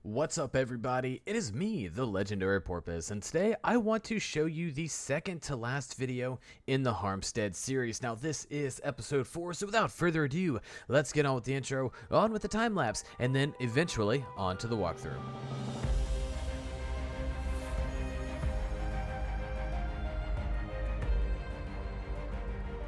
What's up, everybody? It is me, the legendary Porpoise, and today I want to show you the second to last video in the Harmstead series. Now, this is episode 4, so without further ado, let's get on with the intro, on with the time lapse, and then eventually on to the walkthrough.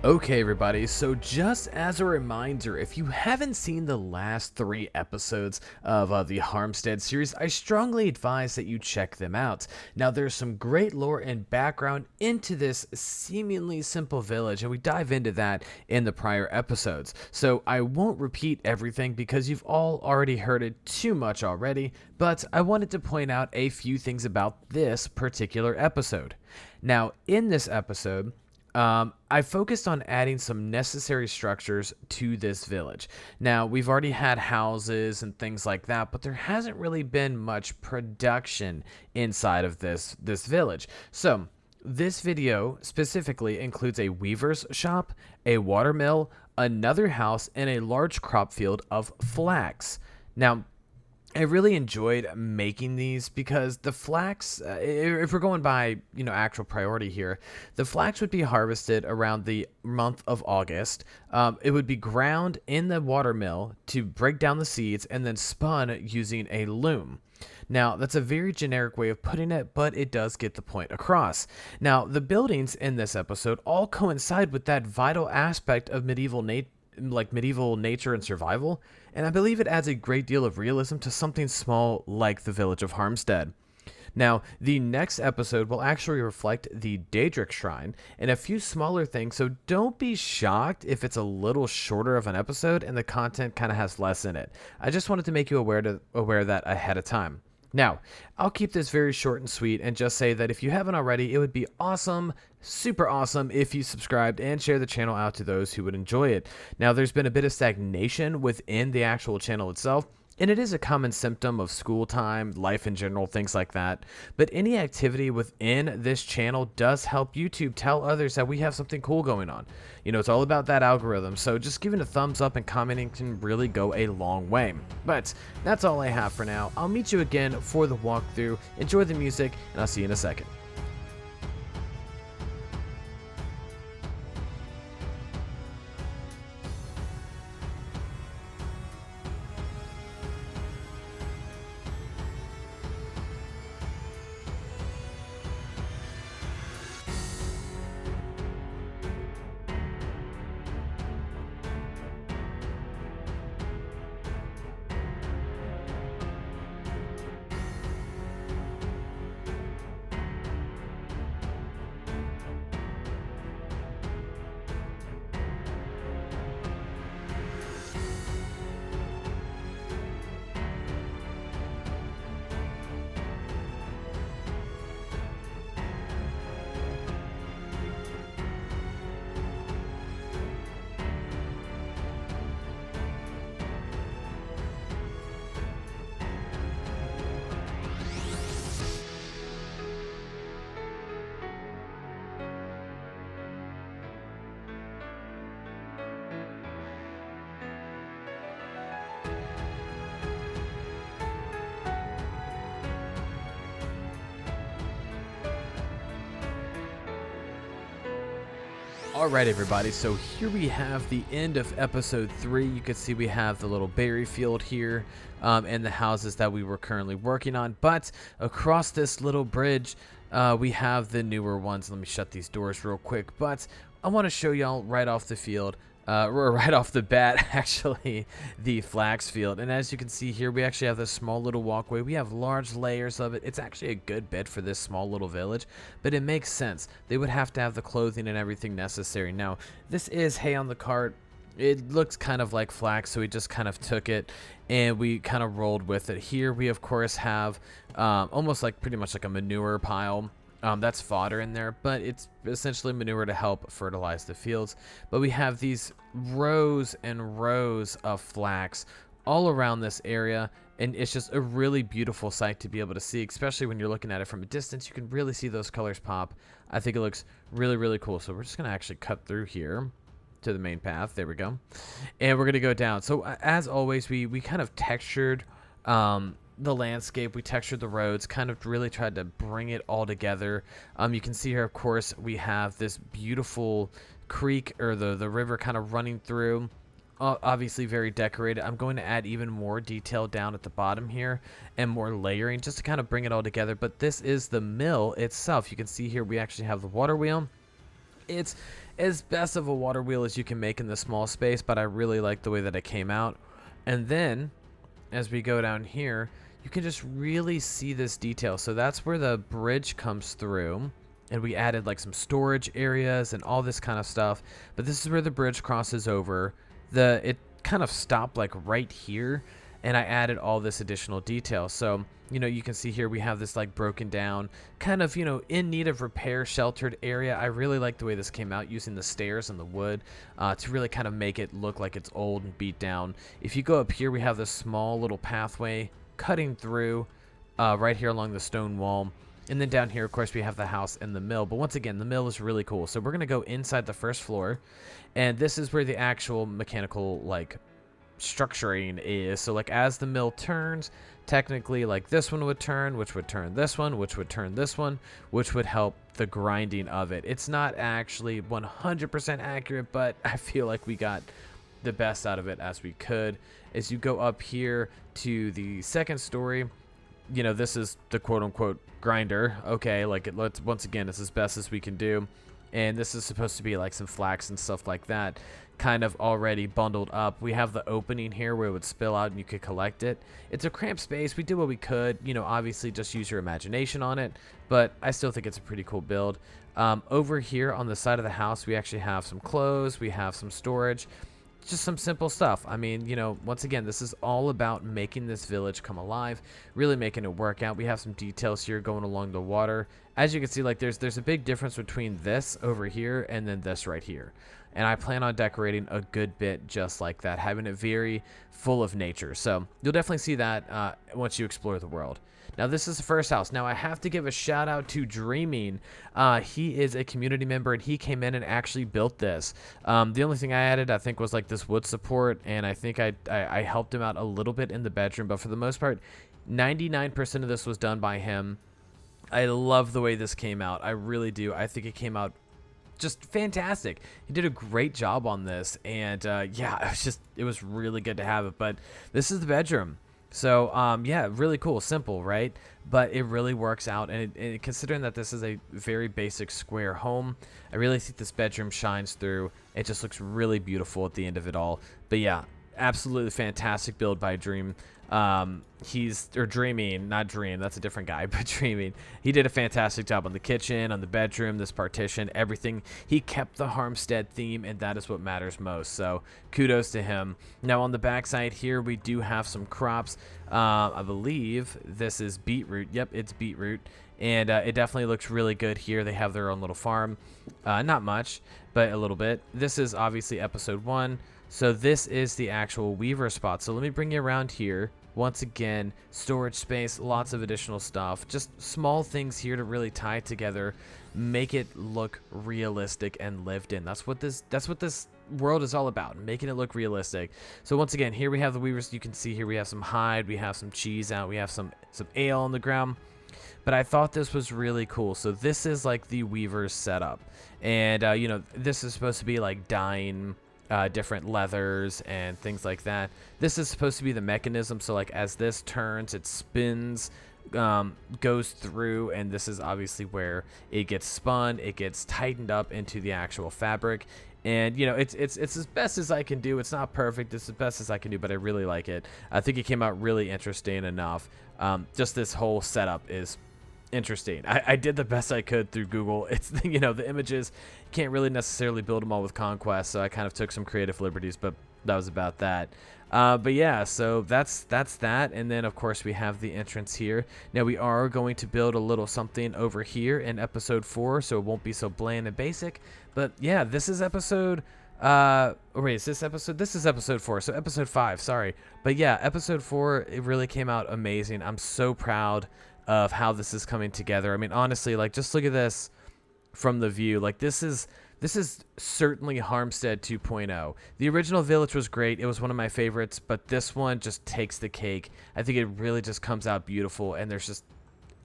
Okay, everybody, so just as a reminder, if you haven't seen the last 3 episodes of the Harmstead series, I strongly advise that you check them out. Now, there's some great lore and background into this seemingly simple village, and we dive into that in the prior episodes. So I won't repeat everything because you've all already heard it too much already, but I wanted to point out a few things about this particular episode. Now, in this episode, I focused on adding some necessary structures to this village. Now, we've already had houses and things like that, but there hasn't really been much production inside of this village. So, this video specifically includes a weaver's shop, a watermill, another house, and a large crop field of flax. Now, I really enjoyed making these because the flax, if we're going by, actual priority here, the flax would be harvested around the month of August. It would be ground in the watermill to break down the seeds and then spun using a loom. Now, that's a very generic way of putting it, but it does get the point across. Now, the buildings in this episode all coincide with that vital aspect of medieval nature and survival, and I believe it adds a great deal of realism to something small like the village of Harmstead. Now, the next episode will actually reflect the Daedric Shrine and a few smaller things, so don't be shocked if it's a little shorter of an episode and the content kind of has less in it. I just wanted to make you aware of that ahead of time. Now, I'll keep this very short and sweet and just say that if you haven't already, it would be awesome, super awesome, if you subscribed and share the channel out to those who would enjoy it. Now, there's been a bit of stagnation within the actual channel itself, and it is a common symptom of school time, life in general, things like that. But any activity within this channel does help YouTube tell others that we have something cool going on. It's all about that algorithm, so just giving a thumbs up and commenting can really go a long way. But that's all I have for now. I'll meet you again for the walkthrough. Enjoy the music, and I'll see you in a second. Alright, everybody, so here we have the end of episode 3. You can see we have the little berry field here and the houses that we were currently working on. But across this little bridge, we have the newer ones. Let me shut these doors real quick. But I want to show y'all right off the field. Or right off the bat, actually, the flax field. And as you can see here, we actually have this small little walkway. We have large layers of it. It's actually a good bit for this small little village, but it makes sense. They would have to have the clothing and everything necessary. Now, this is hay on the cart. It looks kind of like flax, so we just kind of took it and we kind of rolled with it. Here we, of course, have almost like pretty much like a manure pile. That's fodder in there, but it's essentially manure to help fertilize the fields. But we have these rows and rows of flax all around this area, and it's just a really beautiful sight to be able to see, especially when you're looking at it from a distance. You can really see those colors pop. I think it looks really, really cool. So we're just going to actually cut through here to the main path. There we go. And we're going to go down. So as always, we kind of textured the landscape, we textured the roads, kind of really tried to bring it all together. You can see here, of course, we have this beautiful creek, or the river kind of running through. Obviously very decorated. I'm going to add even more detail down at the bottom here and more layering just to kind of bring it all together. But this is the mill itself. You can see here we actually have the water wheel. It's as best of a water wheel as you can make in this small space, but I really like the way that it came out. And then as we go down here, you can just really see this detail. So that's where the bridge comes through, and we added like some storage areas and all this kind of stuff. But this is where the bridge crosses over. It kind of stopped like right here, and I added all this additional detail. So, you know, you can see here we have this like broken down, kind of, you know, in need of repair, sheltered area. I really like the way this came out, using the stairs and the wood to really kind of make it look like it's old and beat down. If you go up here, we have this small little pathway cutting through right here along the stone wall. And then down here, of course, we have the house and the mill. But once again, the mill is really cool. So we're going to go inside the first floor. And this is where the actual mechanical, like, structuring is. So, like, as the mill turns, technically, like, this one would turn, which would turn this one, which would turn this one, which would help the grinding of it. It's not actually 100% accurate, but I feel like we got the best out of it as we could. As you go up here to the second story, you know, this is the quote-unquote grinder. Okay, like, once again, it's as best as we can do. And this is supposed to be like some flax and stuff like that, kind of already bundled up. We have the opening here where it would spill out and you could collect it. It's a cramped space. We did what we could, you know, obviously just use your imagination on it, but I still think it's a pretty cool build. Over here on the side of the house, we actually have some clothes, we have some storage, just some simple stuff. I mean, you know, once again, this is all about making this village come alive, really making it work out. We have some details here going along the water. As you can see, like, there's a big difference between this over here and then this right here. And I plan on decorating a good bit just like that, having it very full of nature. So you'll definitely see that once you explore the world. Now, this is the first house. Now, I have to give a shout out to Dreaming. He is a community member, and he came in and actually built this. The only thing I added, I think, was like this wood support, and I think I helped him out a little bit in the bedroom. But for the most part, 99% of this was done by him. I love the way this came out. I really do. I think it came out just fantastic. He did a great job on this, and yeah, it was really good to have it. But this is the bedroom. So, yeah, really cool, simple, right? But it really works out, and considering that this is a very basic square home, I really think this bedroom shines through. It just looks really beautiful at the end of it all. But yeah, absolutely fantastic build by Dreaming, not Dream, that's a different guy, but Dreaming. He did a fantastic job on the kitchen, on the bedroom, this partition, everything. He kept the Harmstead theme, and that is what matters most. So kudos to him. Now on the back side here, we do have some crops. I believe this is beetroot. Yep, it's beetroot. And it definitely looks really good here. They have their own little farm. Not much, but a little bit. This is obviously episode 1. So this is the actual weaver spot. So let me bring you around here. Once again, storage space, lots of additional stuff. Just small things here to really tie it together, make it look realistic and lived in. That's what this world is all about, making it look realistic. So once again, here we have the weavers. You can see here we have some hide, we have some cheese out, we have some ale on the ground. But I thought this was really cool. So this is like the weaver's setup. And, you know, this is supposed to be like dyeing different leathers and things like that. This is supposed to be the mechanism. So like as this turns, it spins, goes through, and this is obviously where it gets spun. It gets tightened up into the actual fabric. And, you know, it's as best as I can do. It's not perfect. It's as best as I can do, but I really like it. I think it came out really interesting enough. Just this whole setup is interesting. I did the best I could through Google. It's, you know, the images, can't really necessarily build them all with Conquest, so I kind of took some creative liberties, but that was about that. But yeah, so that's that. And then of course we have the entrance here. Now we are going to build a little something over here in episode 4, so it won't be so bland and basic. But yeah, this is episode this is episode 4, so episode 5, sorry. But yeah, episode 4, it really came out amazing. I'm so proud of how this is coming together. I mean, honestly, like, just look at this from the view. Like, this is this is certainly Harmstead 2.0. The original village was great. It was one of my favorites, but this one just takes the cake. I think it really just comes out beautiful, and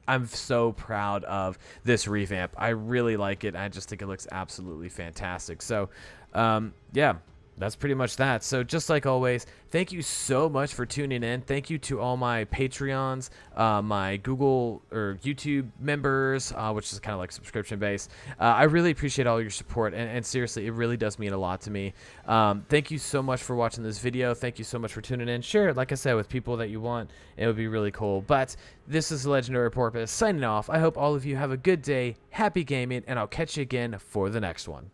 I'm so proud of this revamp. I really like it. I just think it looks absolutely fantastic. So, yeah, that's pretty much that. So just like always, thank you so much for tuning in. Thank you to all my Patreons, my Google or YouTube members, which is kind of like subscription based. I really appreciate all your support, and seriously, it really does mean a lot to me. Thank you so much for watching this video. Thank you so much for tuning in. Share it, like I said, with people that you want. It would be really cool. But this is the Legendary Porpoise signing off. I hope all of you have a good day, happy gaming, and I'll catch you again for the next one.